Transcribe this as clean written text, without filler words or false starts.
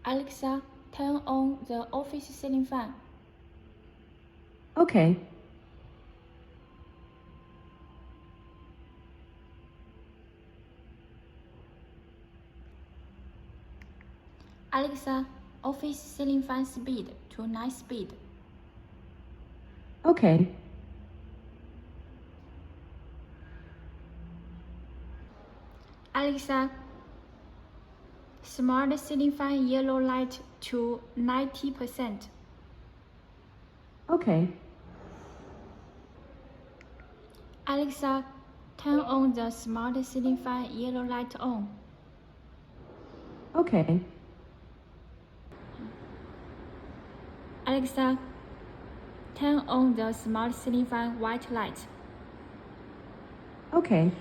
Alexa, turn on the office ceiling fan. Okay. Alexa, office ceiling fan speed to 9 speed. Okay. Alexa, smart ceiling fan yellow light to 90%. Okay. Alexa, turn on the smart ceiling fan yellow light on. Okay. Alexa, turn on the smart ceiling fan white light. Okay.